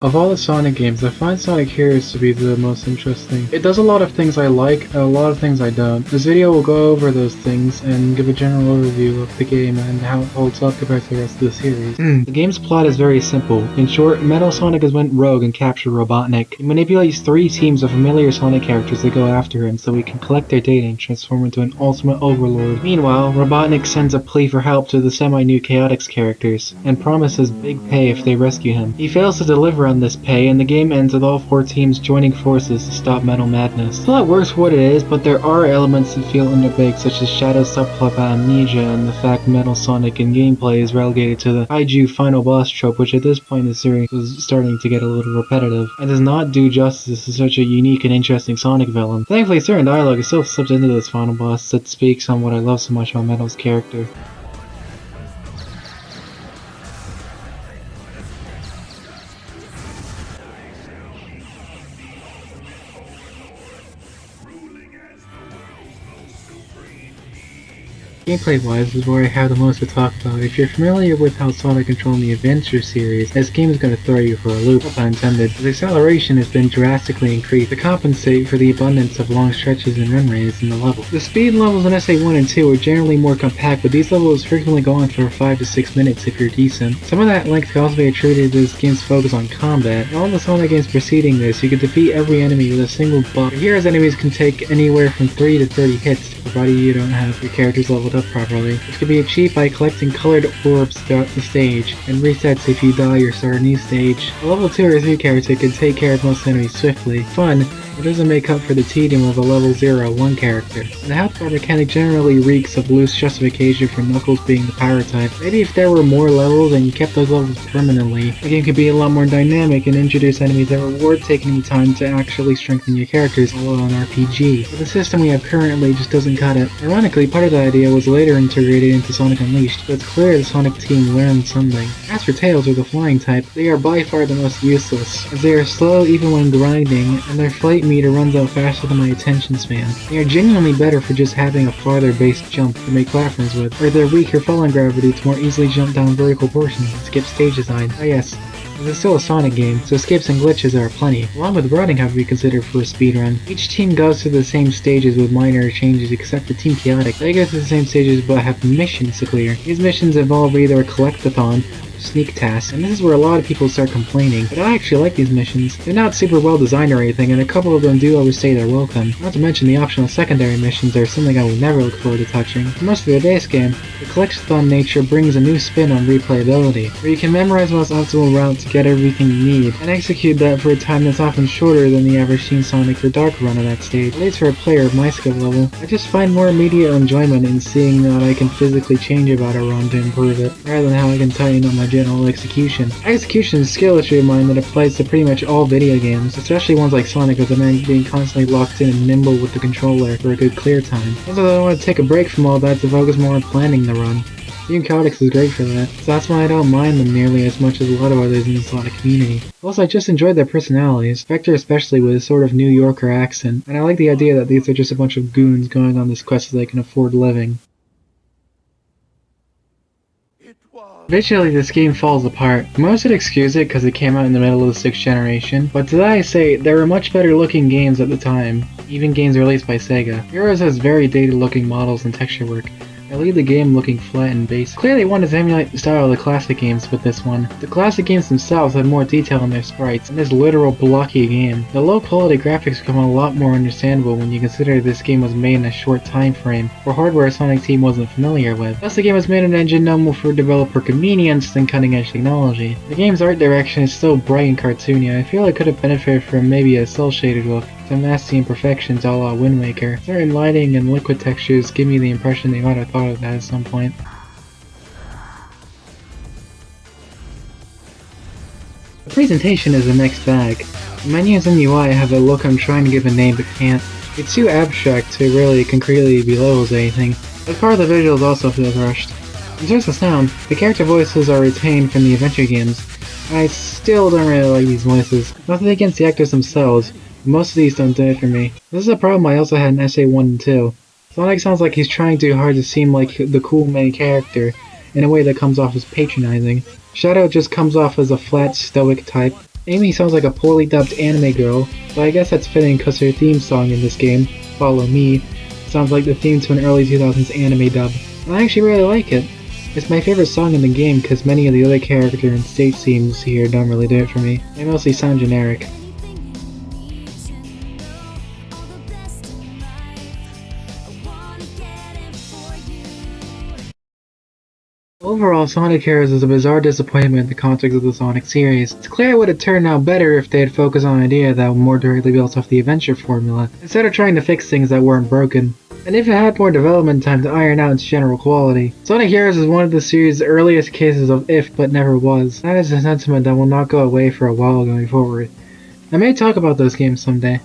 Of all the Sonic games, I find Sonic Heroes to be the most interesting. It does a lot of things I like, and a lot of things I don't. This video will go over those things and give a general overview of the game and how it holds up compared to the rest of the series. The game's plot is very simple. In short, Metal Sonic has went rogue and captured Robotnik. He manipulates 3 teams of familiar Sonic characters to go after him so he can collect their data and transform into an ultimate overlord. Meanwhile, Robotnik sends a plea for help to the semi-new Chaotix characters, and promises big pay if they rescue him. He fails to deliver on this pay, and the game ends with all 4 teams joining forces to stop Metal Madness. The plot works for what it is, but there are elements that feel underbaked, such as Shadow's subplot about amnesia and the fact Metal Sonic in gameplay is relegated to the kaiju final boss trope, which at this point in the series was starting to get a little repetitive, and does not do justice to such a unique and interesting Sonic villain. Thankfully, certain dialogue is still slipped into this final boss that speaks on what I love so much about Metal's character. Gameplay-wise is where I have the most to talk about. If you're familiar with how Sonic controlled the Adventure series, this game is going to throw you for a loop, no pun intended. His acceleration has been drastically increased to compensate for the abundance of long stretches and run rates in the level. The speed levels in SA1 and 2 are generally more compact, but these levels frequently go on for 5 to 6 minutes if you're decent. Some of that length can also be attributed to this game's focus on combat. In all the Sonic games preceding this, you can defeat every enemy with a single buff. Hero's enemies can take anywhere from 3 to 30 hits, provided you don't have your characters leveled up properly, which can be achieved by collecting colored orbs throughout the stage, and resets if you die or start a new stage. A level 2 or 3 character can take care of most enemies swiftly. Fun, it doesn't make up for the tedium of a level 0 or 1 character. And the health bar mechanic generally reeks of loose justification for Knuckles being the power type. Maybe if there were more levels and you kept those levels permanently, the game could be a lot more dynamic and introduce enemies that reward taking the time to actually strengthen your characters, although an RPG. But the system we have currently just doesn't cut it. Ironically, part of the idea was later integrated into Sonic Unleashed, but it's clear the Sonic team learned something. As for Tails, or the flying type, they are by far the most useless, as they are slow even when grinding, and their flight meter runs out faster than my attention span. They are genuinely better for just having a farther based jump to make platforms with, or their weaker falling gravity to more easily jump down vertical portions and skip stage design. Ah yes, this is still a Sonic game, so skips and glitches are plenty, along with routing have to be considered for a speedrun. Each team goes through the same stages with minor changes except for Team Chaotix. They go through the same stages but have missions to clear. These missions involve either a collectathon, sneak tasks, and this is where a lot of people start complaining, but I actually like these missions. They're not super well designed or anything, and a couple of them do overstay their welcome. Not to mention the optional secondary missions are something I would never look forward to touching. For most of the base game, the collectathon nature brings a new spin on replayability, where you can memorize the most optimal route to get everything you need, and execute that for a time that's often shorter than the average Team Sonic or Dark run of that stage. At least for a player of my skill level, I just find more immediate enjoyment in seeing that I can physically change about a run to improve it, rather than how I can tighten up my general execution. Execution is a skill issue of mine that applies to pretty much all video games, especially ones like Sonic with the man being constantly locked in and nimble with the controller for a good clear time. Also, I want to take a break from all that to focus more on planning the run. Team Chaotix is great for that, so that's why I don't mind them nearly as much as a lot of others in the Sonic community. Plus, I just enjoyed their personalities, Vector especially with his sort of New Yorker accent, and I like the idea that these are just a bunch of goons going on this quest so they can afford living. Visually, this game falls apart. Most would excuse it because it came out in the middle of the 6th generation, but did I say, there were much better looking games at the time, even games released by Sega. Heroes has very dated looking models and texture work. I leave the game looking flat and basic. Clearly they wanted to emulate the style of the classic games with this one. The classic games themselves had more detail in their sprites, in this literal blocky game. The low quality graphics become a lot more understandable when you consider this game was made in a short time frame, for hardware Sonic team wasn't familiar with. Plus the game was made in an engine known more for developer convenience than cutting edge technology. The game's art direction is still bright and cartoony. I feel it could have benefited from maybe a cel shaded look to mask the imperfections a la Wind Waker. Certain lighting and liquid textures give me the impression they might have thought of that at some point. The presentation is a mixed bag. The menus and UI have a look I'm trying to give a name but can't. It's too abstract to really concretely be labeled as anything, but part of the visuals also feels rushed. In terms of sound, the character voices are retained from the adventure games. I still don't really like these voices. Nothing against the actors themselves, most of these don't do it for me. This is a problem I also had in SA1 and 2. Sonic sounds like he's trying too hard to seem like the cool main character, in a way that comes off as patronizing. Shadow just comes off as a flat, stoic type. Amy sounds like a poorly dubbed anime girl, but I guess that's fitting because her theme song in this game, Follow Me, sounds like the theme to an early 2000s anime dub. And I actually really like it. It's my favorite song in the game because many of the other character and stage themes here don't really do it for me. They mostly sound generic. Overall, Sonic Heroes is a bizarre disappointment in the context of the Sonic series. It's clear it would have turned out better if they had focused on an idea that more directly built off the adventure formula, instead of trying to fix things that weren't broken. And if it had more development time to iron out its general quality. Sonic Heroes is one of the series' earliest cases of if but never was. That is a sentiment that will not go away for a while going forward. I may talk about those games someday.